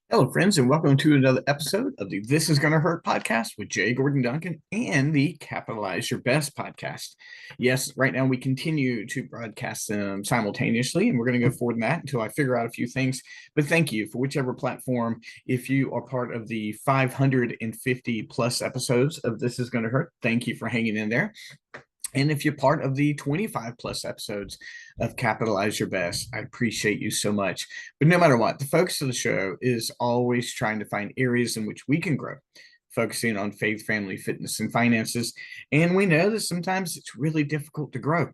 Hello, friends, and welcome to another episode of the This Is Gonna Hurt podcast with Jay Gordon Duncan and the Capitalize Your Best podcast. Yes, right now we continue to broadcast them simultaneously, and we're going to go forward in that until I figure out a few things. But thank you for whichever platform. If you are part of the 550 plus episodes of This Is Gonna Hurt, thank you for hanging in there. And if you're part of the 25 plus episodes of Capitalize Your Best, I appreciate you so much. But no matter what, the focus of the show is always trying to find areas in which we can grow, focusing on faith, family, fitness, and finances. And we know that sometimes it's really difficult to grow.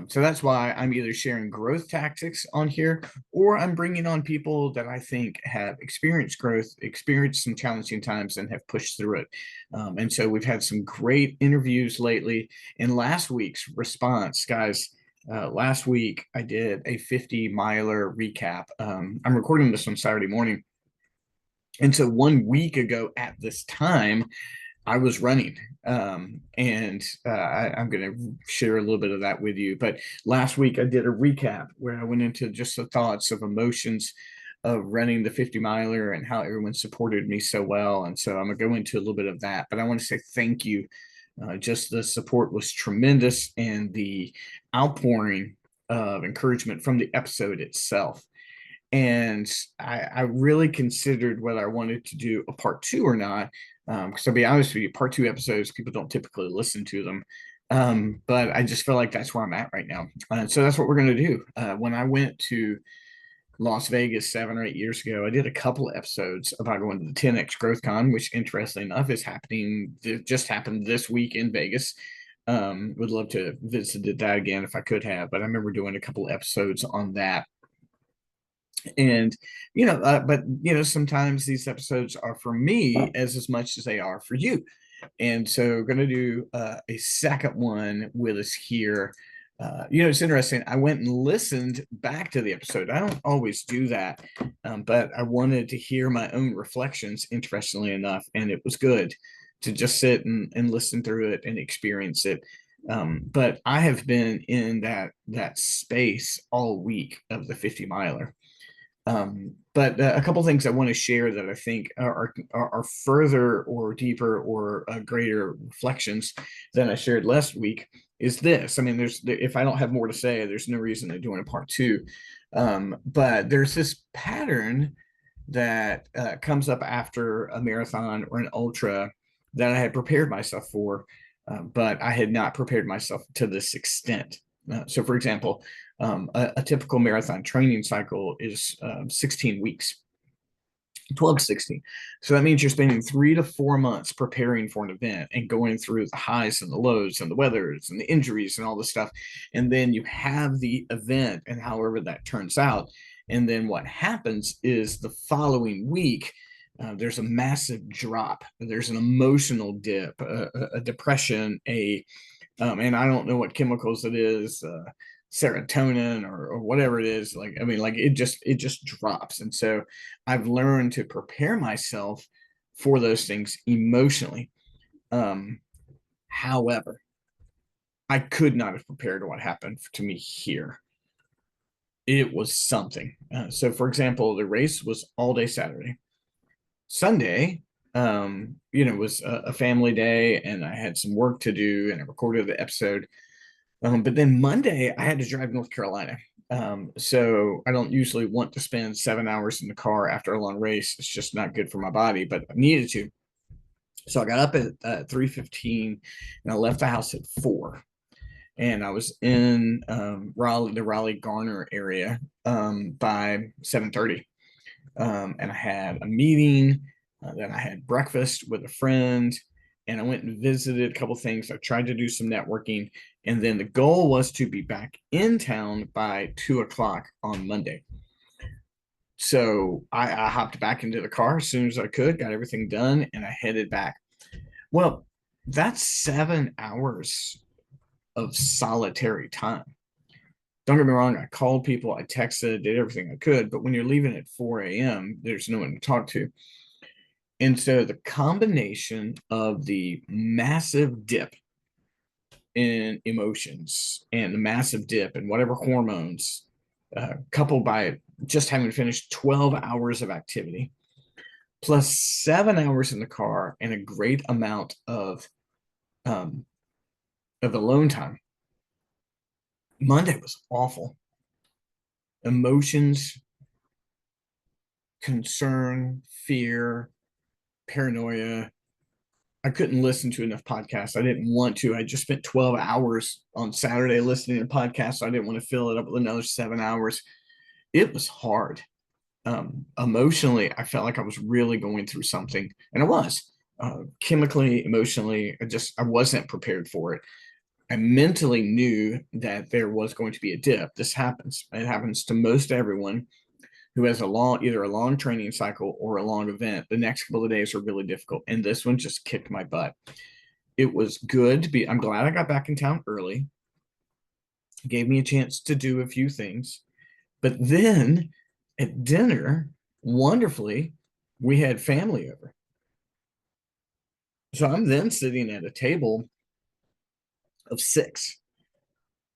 So that's why I'm either sharing growth tactics on here, or I'm bringing on people that I think have experienced growth, experienced some challenging times, and have pushed through it. And so we've had some great interviews lately. In last week's response, guys, last week I did a 50 miler recap. I'm recording this on Saturday morning. And so 1 week ago at this time, I was running. I'm going to share a little bit of that with you. But last week I did a recap where I went into just the thoughts of emotions of running the 50 miler and how everyone supported me so well. And so I'm going to go into a little bit of that. But I want to say thank you. Just the support was tremendous, and the outpouring of encouragement from the episode itself. And I really considered whether I wanted to do a part two or not. Because I'll be honest with you, part two episodes, people don't typically listen to them. But I just feel like that's where I'm at right now. So that's what we're going to do. When I went to Las Vegas 7 or 8 years ago, I did a couple of episodes about going to the 10X Growth Con, which interestingly enough is happening, just happened this week in Vegas. Would love to visit that again if I could have, but I remember doing a couple of episodes on that. And but sometimes these episodes are for me as much as they are for you. And so going to do a second one with us here. It's interesting, I went and listened back to the episode. I don't always do that, but I wanted to hear my own reflections, interestingly enough, and it was good to just sit and listen through it and experience it. But I have been in that space all week of the 50 miler. But a couple things I want to share that I think are further or deeper or greater reflections than I shared last week is this. I mean, if I don't have more to say, there's no reason to doing a part two. But there's this pattern that comes up after a marathon or an ultra that I had prepared myself for, but I had not prepared myself to this extent. So, for example, a typical marathon training cycle is 16 weeks, 12 to 16. So that means you're spending 3 to 4 months preparing for an event and going through the highs and the lows and the weathers and the injuries and all this stuff. And then you have the event, and however that turns out. And then what happens is the following week, there's a massive drop. There's an emotional dip, a depression, and I don't know what chemicals it is, serotonin or whatever it is. Like, I mean, like it just drops. And so I've learned to prepare myself for those things emotionally. Um, However, I could not have prepared what happened to me here. It was something. So, for example, the race was all day Saturday. Sunday, was a family day, and I had some work to do, and I recorded the episode. But then Monday, I had to drive North Carolina. So I don't usually want to spend 7 hours in the car after a long race. It's just not good for my body, but I needed to. So I got up at 3:15, and I left the house at 4. And I was in Raleigh, the Raleigh Garner area, by 7:30. And I had a meeting. Then I had breakfast with a friend, and I went and visited a couple things. I tried to do some networking, and then the goal was to be back in town by 2 o'clock on Monday. So I hopped back into the car as soon as I could, got everything done, and I headed back. Well, that's 7 hours of solitary time. Don't get me wrong, I called people, I texted, did everything I could, but when you're leaving at 4 a.m., there's no one to talk to. And so the combination of the massive dip in emotions and the massive dip in whatever hormones, coupled by just having finished 12 hours of activity, plus 7 hours in the car and a great amount um, of alone time. Monday was awful. Emotions, concern, fear, paranoia. I couldn't listen to enough podcasts. I didn't want to. I just spent 12 hours on Saturday listening to podcasts. So I didn't want to fill it up with another 7 hours. It was hard. Emotionally, I felt like I was really going through something, and I was chemically, emotionally. I wasn't prepared for it. I mentally knew that there was going to be a dip. This happens. It happens to most everyone who has either a long training cycle or a long event. The next couple of days are really difficult, and this one just kicked my butt. It was good to be. I'm glad I got back in town early. It gave me a chance to do a few things, but then at dinner, wonderfully, we had family over. So I'm then sitting at a table of 6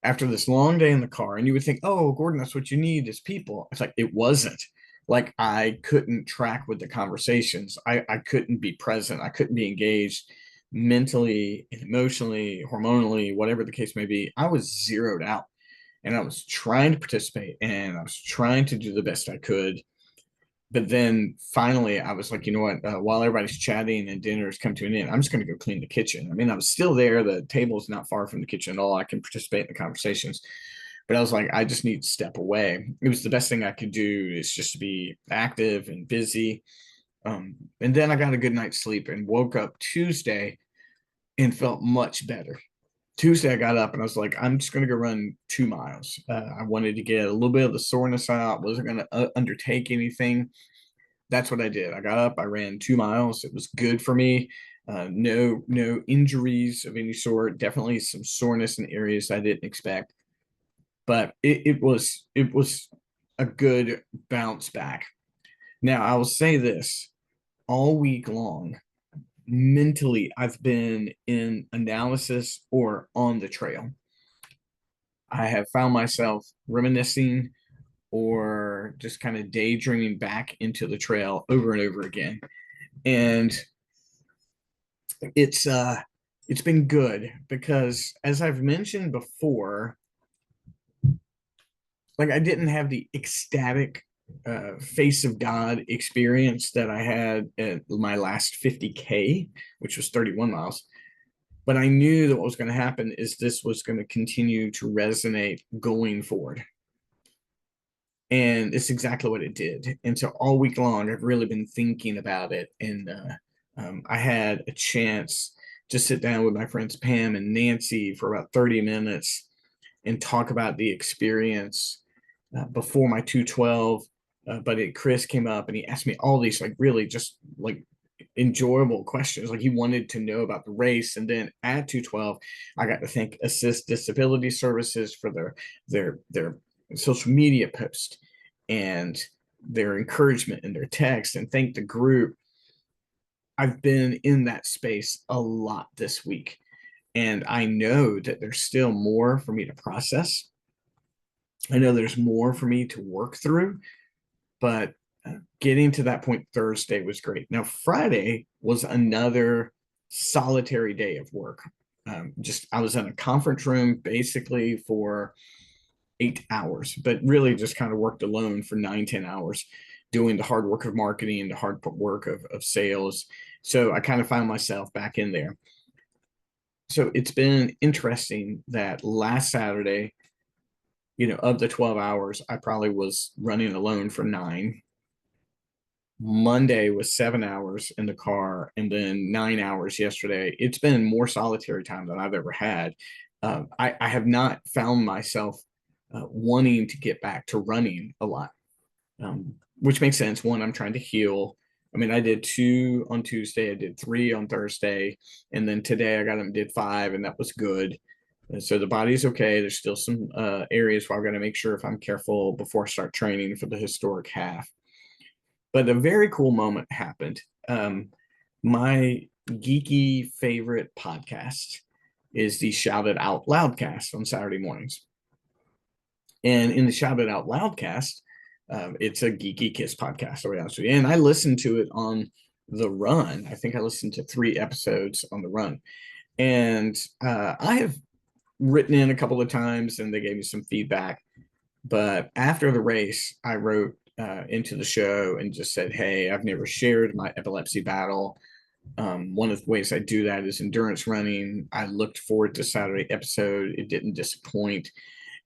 after this long day in the car. And you would think, oh, Gordon, that's what you need is people. It's like, it wasn't. Like, I couldn't track with the conversations. I couldn't be present. I couldn't be engaged mentally, emotionally, hormonally, whatever the case may be. I was zeroed out, and I was trying to participate, and I was trying to do the best I could. But then finally, I was like, you know what? While everybody's chatting and dinner's come to an end, I'm just going to go clean the kitchen. I mean, I was still there. The table's not far from the kitchen at all. I can participate in the conversations. But I was like, I just need to step away. It was the best thing I could do, is just to be active and busy. And then I got a good night's sleep and woke up Tuesday and felt much better. Tuesday, I got up and I was like, I'm just going to go run 2 miles. I wanted to get a little bit of the soreness out. Wasn't going to undertake anything. That's what I did. I got up, I ran 2 miles. It was good for me. No injuries of any sort. Definitely some soreness in areas I didn't expect, but it was a good bounce back. Now I will say this: all week long, mentally, I've been in analysis or on the trail. I have found myself reminiscing or just kind of daydreaming back into the trail over and over again. And it's been good because, as I've mentioned before, like, I didn't have the ecstatic face of God experience that I had at my last 50K, which was 31 miles. But I knew that what was going to happen is this was going to continue to resonate going forward. And it's exactly what it did. And so all week long, I've really been thinking about it. And I had a chance to sit down with my friends Pam and Nancy for about 30 minutes and talk about the experience before my 212. But Chris came up and he asked me all these, like, really just like enjoyable questions. Like, he wanted to know about the race. And then at 212, I got to thank Assist Disability Services for their social media post and their encouragement and their text, and thank the group. I've been in that space a lot this week, and I know that there's still more for me to process. I know there's more for me to work through, but getting to that point Thursday was great. Now, Friday was another solitary day of work. Just I was in a conference room basically for 8 hours, but really just kind of worked alone for 9-10 hours, doing the hard work of marketing and the hard work of sales. So I kind of found myself back in there. So it's been interesting that last Saturday, of the 12 hours, I probably was running alone for 9. Monday was 7 hours in the car, and then 9 hours yesterday. It's been more solitary time than I've ever had. I have not found myself wanting to get back to running a lot, which makes sense. One, I'm trying to heal. I mean, I did 2 on Tuesday, I did 3 on Thursday, and then today I got them did 5, and that was good. And so the body's okay. There's still some areas where I've got to make sure if I'm careful before I start training for the historic half. But a very cool moment happened. My geeky favorite podcast is the Shout It Out Loudcast on Saturday mornings. And in the Shout It Out Loudcast, It's a geeky kiss podcast, to be honest with you. And I listened to it on the run. I think I listened to 3 episodes on the run. And I have written in a couple of times and they gave me some feedback. But after the race, I wrote into the show and just said, hey, I've never shared my epilepsy battle. One of the ways I do that is endurance running. I looked forward to Saturday episode. It didn't disappoint.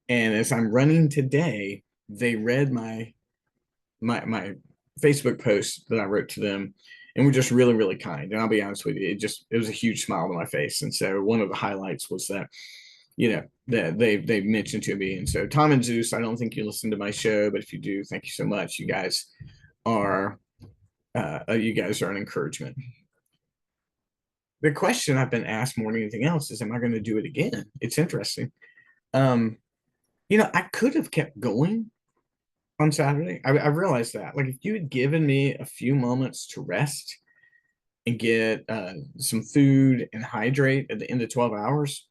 And as I'm running today, they read my Facebook post that I wrote to them and were just really, really kind. And I'll be honest with you, it was a huge smile on my face. And so one of the highlights was that, that they mentioned to me. And so Tom and Zeus, I don't think you listen to my show, but if you do, thank you so much. Are you guys are an encouragement. The question I've been asked more than anything else is, am I going to do it again? It's interesting. I could have kept going on Saturday. I realized that. Like, if you had given me a few moments to rest and get some food and hydrate at the end of 12 hours,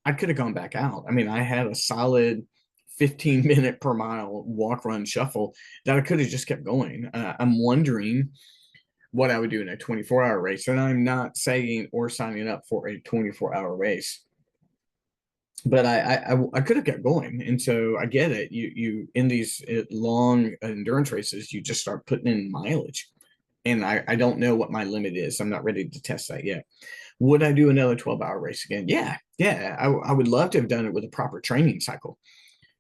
I could have gone back out. I mean, I had a solid 15-minute per mile walk, run, shuffle that I could have just kept going. I'm wondering what I would do in a 24-hour race. And I'm not saying or signing up for a 24-hour race, but I could have kept going. And so I get it. You in these long endurance races, you just start putting in mileage. And I don't know what my limit is. I'm not ready to test that yet. Would I do another 12-hour race again? Yeah. I would love to have done it with a proper training cycle.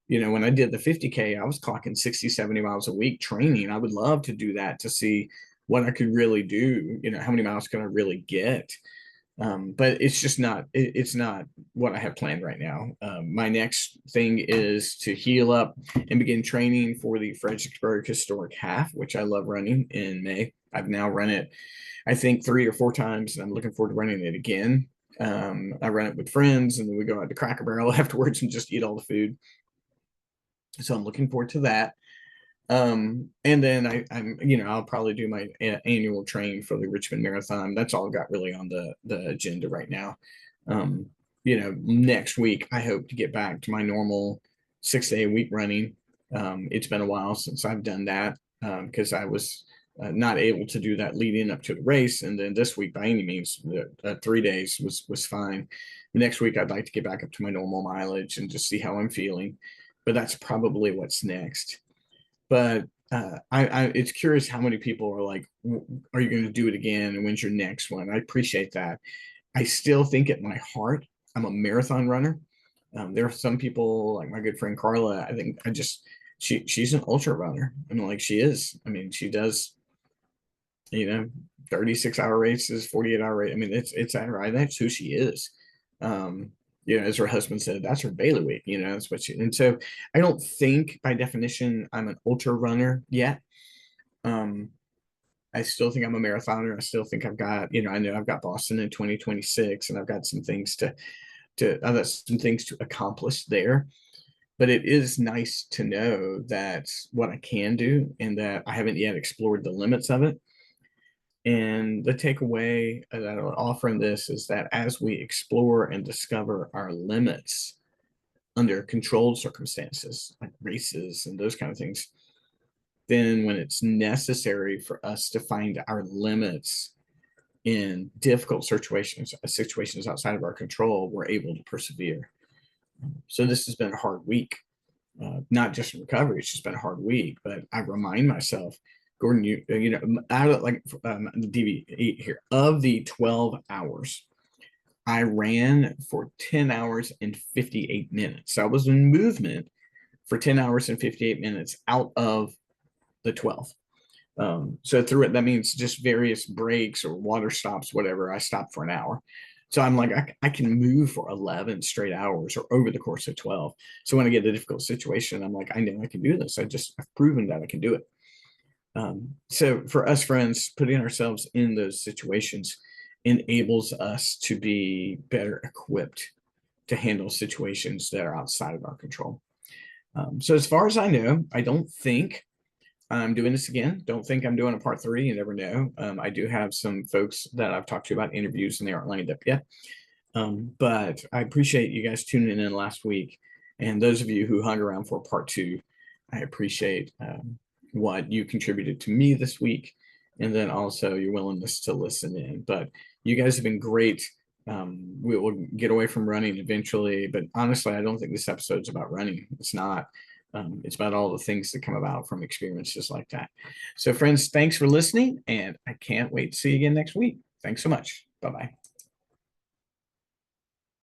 When I did the 50K, I was clocking 60, 70 miles a week training. I would love to do that to see what I could really do. How many miles can I really get? But it's just not, it's not what I have planned right now. My next thing is to heal up and begin training for the Fredericksburg Historic Half, which I love running in May. I've now run it, I think, 3 or 4 times, and I'm looking forward to running it again. I run it with friends, and then we go out to Cracker Barrel afterwards and just eat all the food. So I'm looking forward to that. And then I'll probably do my annual train for the Richmond Marathon. That's all I've got really on the agenda right now. Next week I hope to get back to my normal 6-day a week running. It's been a while since I've done that because I was not able to do that leading up to the race. And then this week, by any means, 3 days was fine. The next week I'd like to get back up to my normal mileage and just see how I'm feeling. But that's probably what's next. But it's curious how many people are like, are you going to do it again? And when's your next one? I appreciate that. I still think at my heart, I'm a marathon runner. There are some people like my good friend Carla. I think she's an ultra runner. I mean, like she is. I mean, she does, 36-hour races, 48-hour race. I mean, it's at her. That's who she is. As her husband said, that's her bailiwick, that's what and so I don't think by definition I'm an ultra runner yet. I still think I'm a marathoner. I still think I've got, I know I've got Boston in 2026 and I've got some things I've got some things to accomplish there. But it is nice to know that what I can do and that I haven't yet explored the limits of it. And the takeaway that I would offer in this is that as we explore and discover our limits under controlled circumstances, like races and those kind of things, then when it's necessary for us to find our limits in difficult situations outside of our control, we're able to persevere. So this has been a hard week, not just in recovery. It's just been a hard week, but I remind myself, Gordon, out of the DV here, of the 12 hours, I ran for 10 hours and 58 minutes. So I was in movement for 10 hours and 58 minutes out of the 12. So through it, that means just various breaks or water stops, whatever. I stopped for an hour. So I'm like, I can move for 11 straight hours or over the course of 12. So when I get a difficult situation, I'm like, I know I can do this. I've proven that I can do it. So for us friends, putting ourselves in those situations enables us to be better equipped to handle situations that are outside of our control. So as far as I know, I don't think I'm doing this again. Don't think I'm doing a part 3. You never know. I do have some folks that I've talked to about interviews and they aren't lined up yet. But I appreciate you guys tuning in last week. And those of you who hung around for part 2, I appreciate what you contributed to me this week, and then also your willingness to listen in. But you guys have been great. We will get away from running eventually, but honestly, I don't think this episode's about running. It's not. It's about all the things that come about from experiences like that. So, friends, thanks for listening, and I can't wait to see you again next week. Thanks so much. Bye bye.